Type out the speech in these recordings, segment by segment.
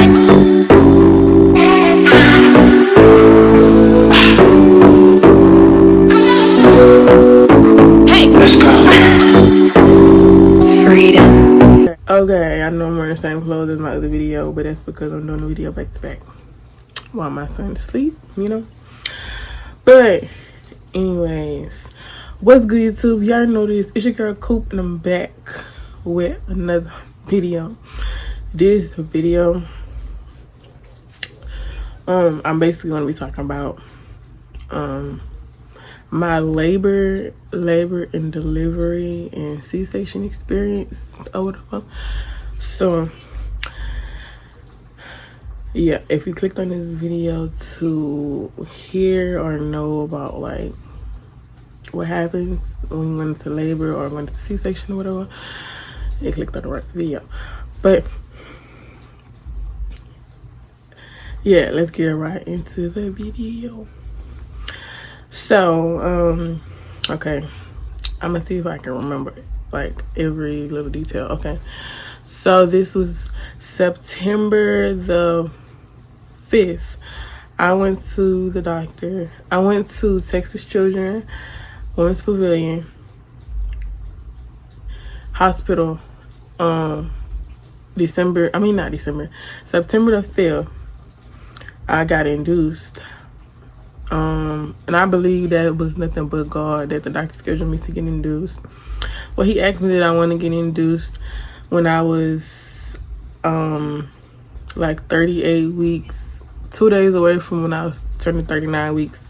Okay, I know I'm wearing the same clothes as my other video, but that's because I'm doing the video back to back while my son's asleep, you know. But anyways, what's good, YouTube? Y'all know this. It's your girl Coop, and I'm back with another video. This video, I'm basically going to be talking about my labor and delivery and C-section experience or whatever. So yeah, if you clicked on this video to hear or know about like what happens when you went into labor or went into C-section or whatever, you clicked on the right video. But yeah, let's get right into the video. So okay, I'm gonna see if I can remember like every little detail. Okay, so this was September the 5th. I went to the doctor. I went to Texas Children Women's Pavilion Hospital September the 5th. I got induced. And I believe that it was nothing but God that the doctor scheduled me to get induced. Well, he asked me that I want to get induced when I was like 38 weeks, 2 days away from when I was turning 39 weeks.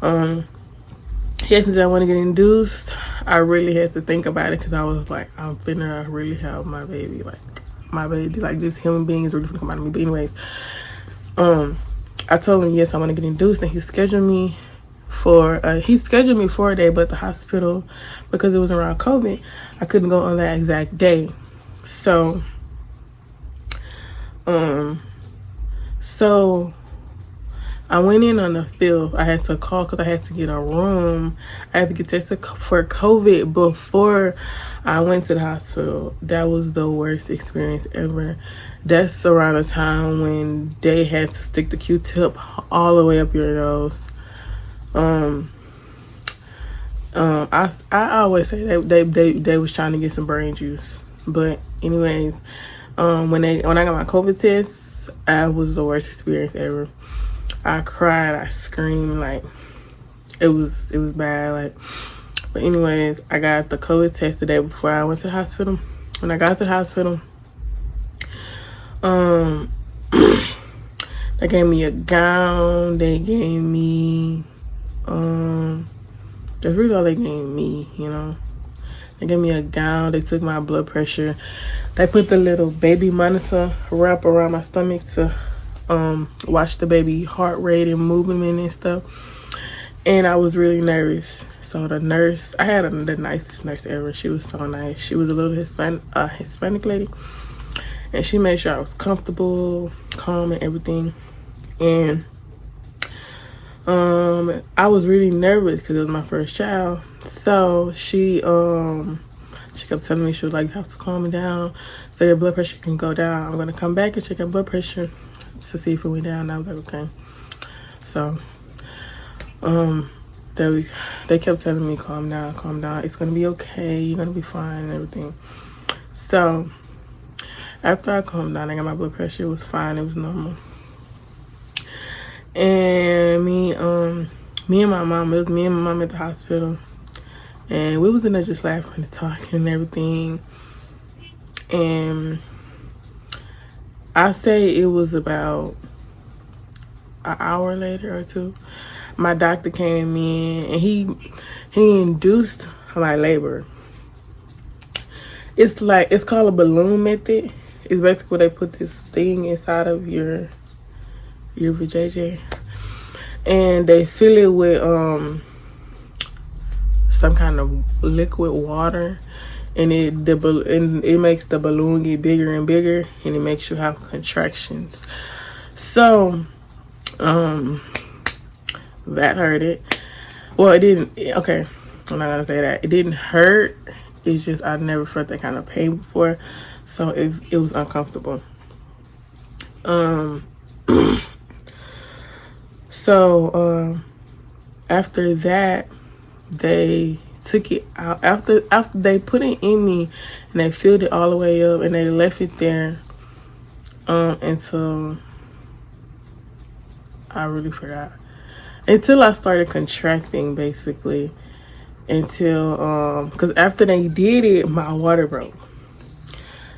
He asked me that I want to get induced. I really had to think about it because I was like, I'm finna really have my baby, like this human being is really finna come out of me. But anyways, I told him yes, I want to get induced, and he scheduled me for 4 days, but the hospital, because it was around COVID, I couldn't go on that exact day. So I went in on the 5th. I had to call because I had to get a room. I had to get tested for COVID before I went to the hospital. That was the worst experience ever. That's around the time when they had to stick the Q-tip all the way up your nose. I always say they was trying to get some brain juice. But anyways, when I got my COVID test, that was the worst experience ever. I cried, I screamed, like it was bad. Like, but anyways, I got the COVID test the day before I went to the hospital. When I got to the hospital, they gave me a gown. They gave me that's really all they gave me, you know. They gave me a gown. They took my blood pressure. They put the little baby monitor wrap around my stomach to watch the baby heart rate and movement and stuff. And I was really nervous. So the nurse, I had the nicest nurse ever. She was so nice. She was a little Hispanic lady, and she made sure I was comfortable, calm, and everything. And I was really nervous because it was my first child. So she kept telling me, she was like, you have to calm me down so your blood pressure can go down. I'm gonna come back and check your blood pressure to see if it went down. And I was like, okay. So they kept telling me, calm down, it's gonna be okay, you're gonna be fine and everything. So after I calmed down, I got my blood pressure. It was fine, it was normal. And me and my mom, it was me and my mom at the hospital, and we was in there just laughing and talking and everything. And I say it was about an hour later or two, my doctor came in and he induced my labor. It's called a balloon method. It's basically they put this thing inside of your vajayjay, and they fill it with some kind of liquid water, and it makes the balloon get bigger and bigger, and it makes you have contractions. So that hurt it. Well, it didn't. Okay, I'm not gonna say that it didn't hurt. It's just I never felt that kind of pain before, so it was uncomfortable. Um, so after that, they took it out. After they put it in me, and they filled it all the way up, and they left it there until I really forgot. Until I started contracting, basically. Until because after they did it, my water broke.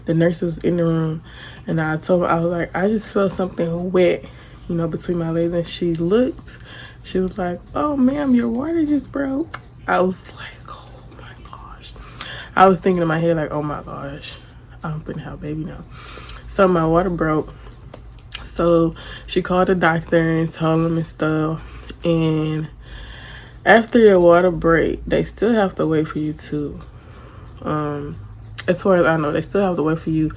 The nurse was in the room, and I told her, I was like, I just felt something wet, between my legs. And she looked. She was like, "Oh, ma'am, your water just broke." I was like, "Oh my gosh." I was thinking in my head like, "Oh my gosh, I'm gonna have a baby now." So my water broke. So she called the doctor and told him and stuff. And after your water break, they still have to wait for you to, as far as I know, they still have to wait for you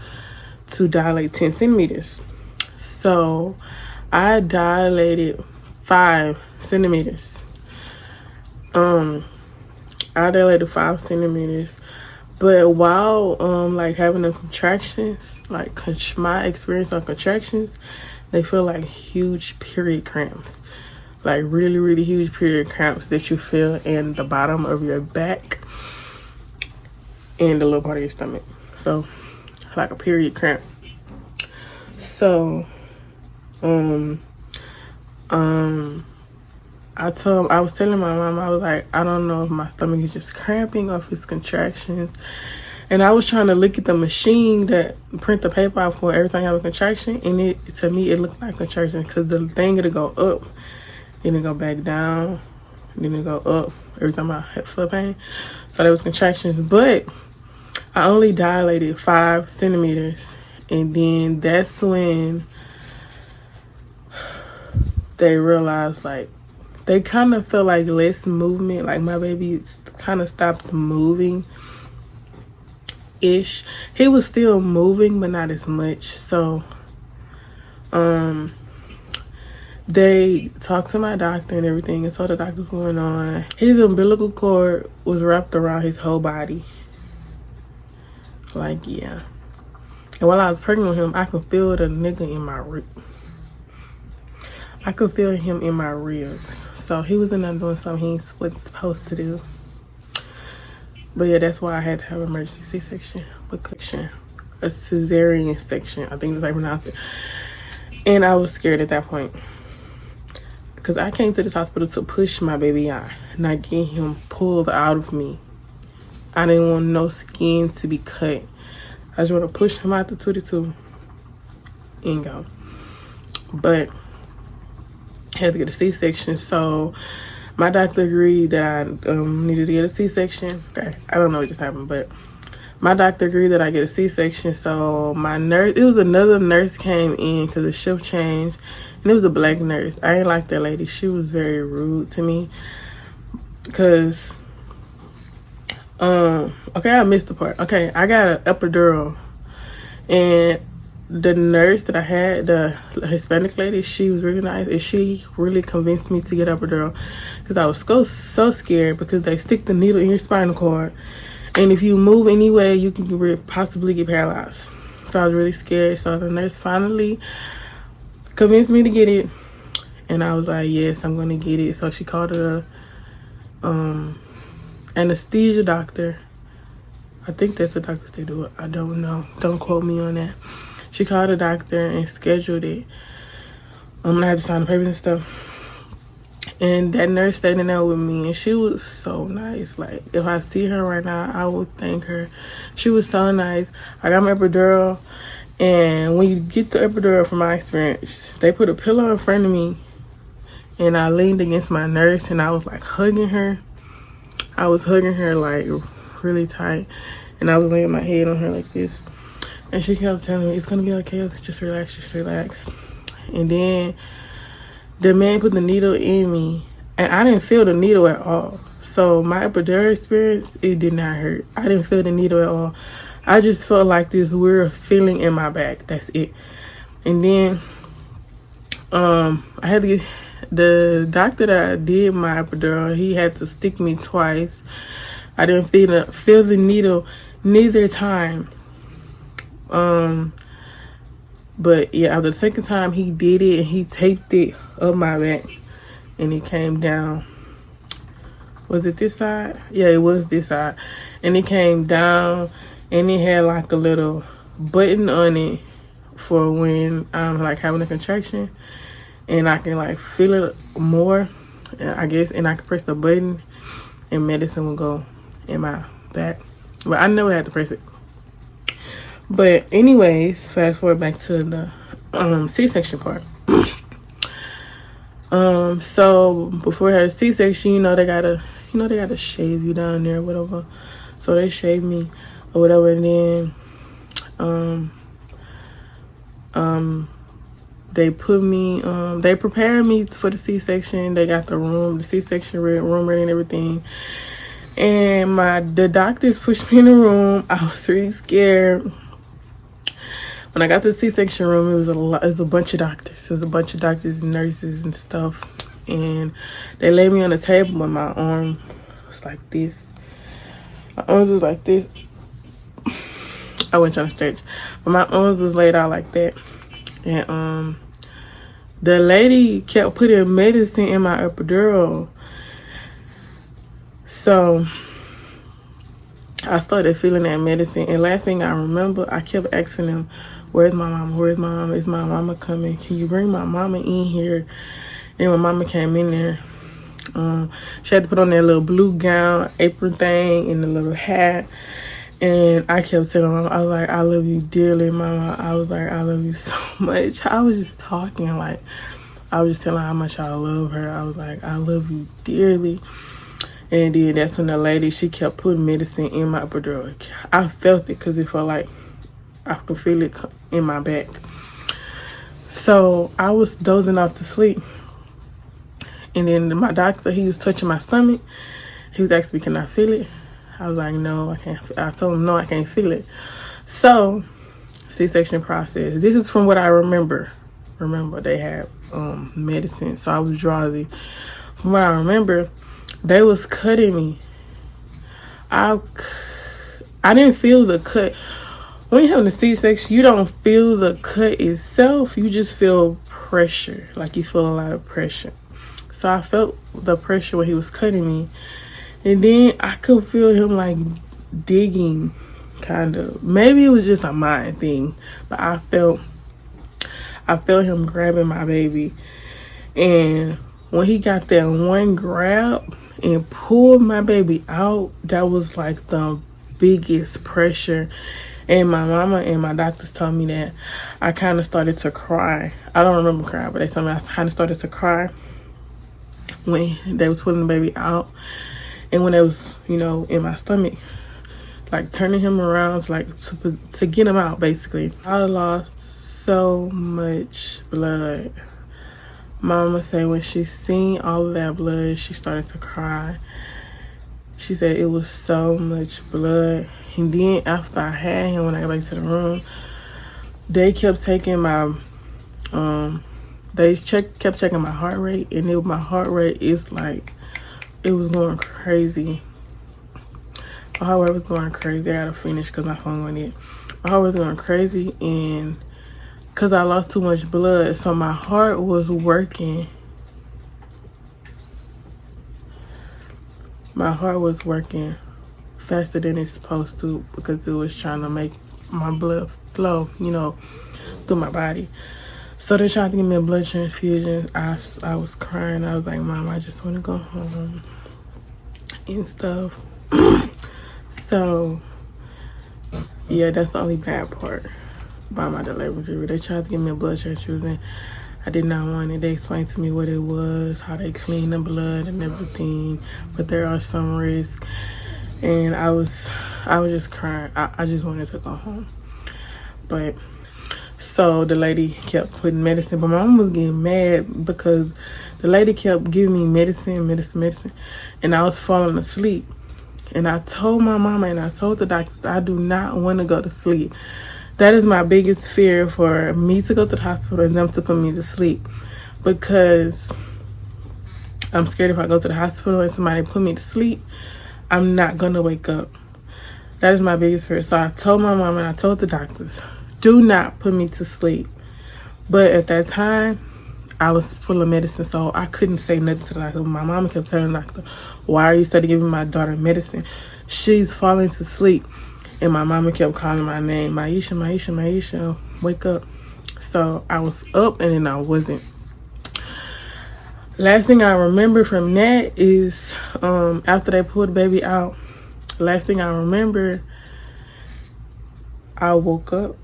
to dilate 10 centimeters. So I dilated 5 centimeters. I dilated 5 centimeters. But while like having the contractions, like my experience on contractions, they feel like huge period cramps. Like really, really huge period cramps that you feel in the bottom of your back and the little part of your stomach. So like a period cramp. So I was telling my mom, I was like, I don't know if my stomach is just cramping or if it's contractions. And I was trying to look at the machine that print the paper out for every time I have a contraction, and to me it looked like contraction because the thing it'll go up, then it go back down, then it go up every time I had foot pain. So there was contractions, but I only dilated 5 centimeters, and then that's when they realized, like, they kind of felt like less movement, like my baby kind of stopped moving ish. He was still moving, but not as much. So they talked to my doctor and everything and told the doctor what's going on. His umbilical cord was wrapped around his whole body. Like, yeah. And while I was pregnant with him, I could feel the nigga in my rib. I could feel him in my ribs. So he was in there doing something he wasn't supposed to do. But yeah, that's why I had to have an emergency C-section. A cesarean section, I think that's how I pronounce it. And I was scared at that point. Because I came to this hospital to push my baby out, not get him pulled out of me. I didn't want no skin to be cut. I just want to push him out the 2-2 and go. But I had to get a C-section, so my doctor agreed that I needed to get a C-section. Okay, I don't know what just happened, but my doctor agreed that I get a C-section. So my nurse, it was another nurse came in because the shift changed, and it was a black nurse. I ain't like that lady. She was very rude to me because, okay, I missed the part. Okay, I got an epidural, and the nurse that I had, the Hispanic lady, she was really nice, and she really convinced me to get epidural because I was so scared because they stick the needle in your spinal cord, and if you move anyway, you can possibly get paralyzed. So I was really scared. So the nurse finally convinced me to get it, and I was like, yes, I'm gonna get it. So she called a anesthesia doctor. I think that's the doctors they do it. I don't know. Don't quote me on that. She called a doctor and scheduled it. I had to sign the papers and stuff. And that nurse stayed in there with me, and she was so nice. Like, if I see her right now, I would thank her. She was so nice. I got my epidural, and when you get the epidural, from my experience, they put a pillow in front of me, and I leaned against my nurse, and I was like hugging her. I was hugging her like really tight, and I was laying my head on her like this. And she kept telling me, it's gonna be okay, just relax, just relax. And then the man put the needle in me, and I didn't feel the needle at all. So my epidural experience, it did not hurt. I didn't feel the needle at all. I just felt like this weird feeling in my back. That's it. And then I had to get, the doctor that did my epidural, he had to stick me twice. I didn't feel the needle neither time. But yeah, after the second time he did it and he taped it up my back and it came down. Was it this side? Yeah, it was this side. And it came down and it had like a little button on it for when I'm like having a contraction and I can like feel it more, I guess, and I can press the button and medicine will go in my back. But I never had to press it. But anyways, fast forward back to the C-section part. So before I had a C-section, they gotta shave you down there or whatever. So they shaved me or whatever, and then they put me they prepared me for the C-section. They got the C-section room ready and everything. And the doctors pushed me in the room. I was really scared. When I got to the C-section room, it was a bunch of doctors. It was a bunch of doctors and nurses and stuff. And they laid me on the table with my arm was like this. My arms was like this. I wasn't trying to stretch, but my arms was laid out like that. And the lady kept putting medicine in my epidural. So I started feeling that medicine. And last thing I remember, I kept asking them, where's my mama? Where's my mama? Is my mama coming? Can you bring my mama in here? And my mama came in there. She had to put on that little blue gown, apron thing, and the little hat. And I kept telling mama, I was like, I love you dearly, mama. I was like, I love you so much. I was just talking, like, I was just telling her how much I love her. I was like, I love you dearly. And then that's when the lady, she kept putting medicine in my epidural. I felt it because it felt like I could feel it in my back. So I was dozing off to sleep. And then my doctor, he was touching my stomach. He was asking me, can I feel it? I was like, no, I can't. I told him, no, I can't feel it. So, C-section process. This is from what I remember. Remember, they had medicine, so I was drowsy. From what I remember, they was cutting me. I didn't feel the cut. When you're having a C-section, you don't feel the cut itself. You just feel pressure. Like you feel a lot of pressure. So I felt the pressure when he was cutting me. And then I could feel him like digging, kind of. Maybe it was just a mind thing. But I felt him grabbing my baby. And when he got that one grab and pulled my baby out, that was like the biggest pressure. And my mama and my doctors told me that I kind of started to cry. I don't remember crying, but they told me I kind of started to cry when they was pulling the baby out. And when it was, in my stomach, like turning him around, to get him out, basically. I lost so much blood. Mama said when she seen all of that blood, she started to cry. She said it was so much blood. And then after I had him, when I got back to the room, they kept taking my, kept checking my heart rate. And my heart rate is like, it was going crazy. My heart rate was going crazy. I gotta finish because my phone went in. My heart was going crazy, and because I lost too much blood, so my heart was working. My heart was working faster than it's supposed to because it was trying to make my blood flow, through my body. So they tried to give me a blood transfusion. I was crying. I was like, Mom, I just want to go home and stuff. So, yeah, that's the only bad part about my delivery. They tried to give me a blood transfusion. I did not want it. They explained to me what it was, how they clean the blood and everything. But there are some risks. And I was just crying. I just wanted to go home. But so the lady kept putting medicine, but my mom was getting mad because the lady kept giving me medicine, and I was falling asleep. And I told my mama and I told the doctors, I do not want to go to sleep. That is my biggest fear, for me to go to the hospital and them to put me to sleep, because I'm scared if I go to the hospital and somebody put me to sleep, I'm not going to wake up. That is my biggest fear. So I told my mom and I told the doctors, do not put me to sleep. But at that time, I was full of medicine, so I couldn't say nothing to the doctor. My mama kept telling the doctor, "Why are you studying giving my daughter medicine? She's falling to sleep." And my mama kept calling my name, Maisha, Maisha, Maisha, wake up. So I was up and then I wasn't. Last thing I remember from that is after they pulled the baby out, last thing I remember, I woke up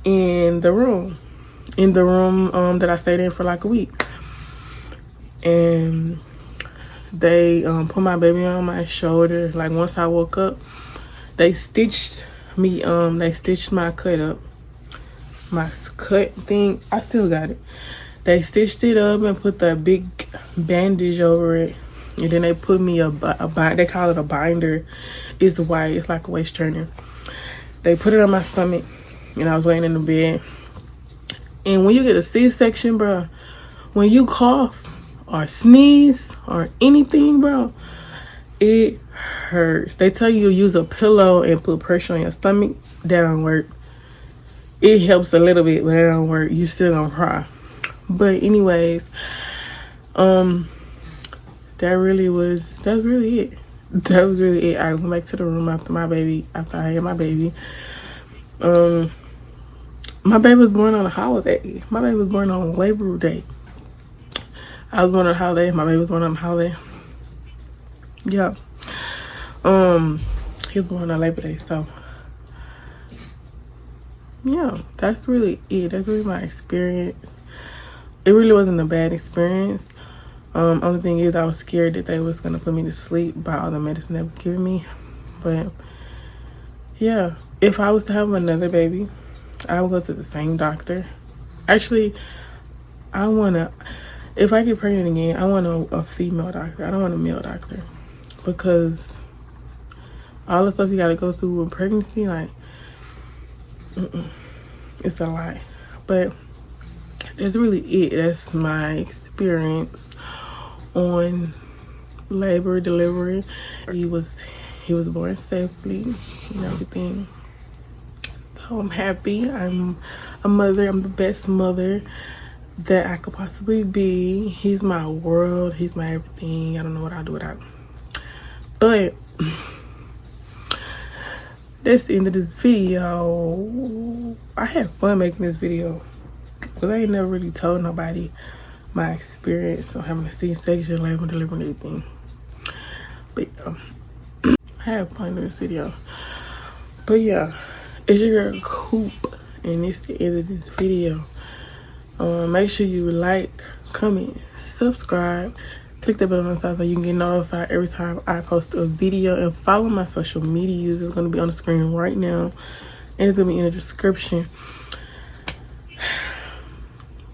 in the room that I stayed in for like a week. And they put my baby on my shoulder. Like once I woke up, they stitched me, they stitched my cut up. My cut thing, I still got it. They stitched it up and put the big bandage over it. And then they put me they call it a binder. It's white, it's like a waist trainer. They put it on my stomach and I was laying in the bed. And when you get a C-section, bro, when you cough or sneeze or anything, bro, it hurts. They tell you to use a pillow and put pressure on your stomach. That don't work. It helps a little bit, but it don't work. You still gonna cry. But anyways, that's really it. That was really it. I went back to the room after I had my baby. My baby was born on a holiday. My baby was born on Labor Day. I was born on a holiday. My baby was born on a holiday. Yeah. He was born on Labor Day, so yeah, that's really it. That's really my experience. It really wasn't a bad experience. Only thing is I was scared that they was gonna put me to sleep by all the medicine they was giving me. But yeah, if I was to have another baby, I would go to the same doctor. Actually, if I get pregnant again, I want a female doctor. I don't want a male doctor, because all the stuff you gotta go through with pregnancy, like, it's a lot. But that's really it. That's my experience on labor, delivery. He was born safely and everything. So I'm happy. I'm a mother. I'm the best mother that I could possibly be. He's my world. He's my everything. I don't know what I'll do without him. But that's the end of this video. I had fun making this video because I ain't never really told nobody my experience on having a C-section, labor, delivering, everything. But I had fun in this video. But yeah, it's your girl Coop, and it's the end of this video. Make sure you like, comment, subscribe, click the bell on the side so you can get notified every time I post a video, and follow my social medias. It's going to be on the screen right now, and it's going to be in the description.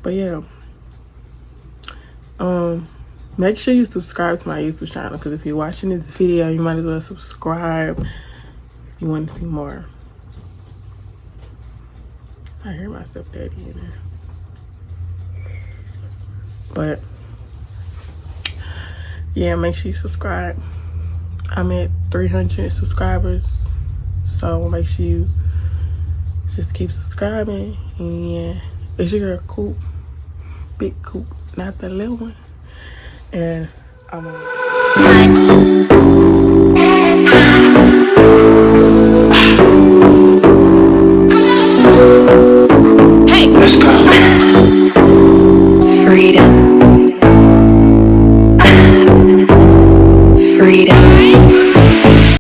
But yeah, make sure you subscribe to my YouTube channel, because if you're watching this video, you might as well subscribe if you want to see more. I hear my stepdaddy in there. But yeah, make sure you subscribe. I'm at 300 subscribers, so make sure you just keep subscribing. And yeah, it's your girl Coop, big Coop, not the little one. And I'm Hey, let's go. Freedom. Freedom.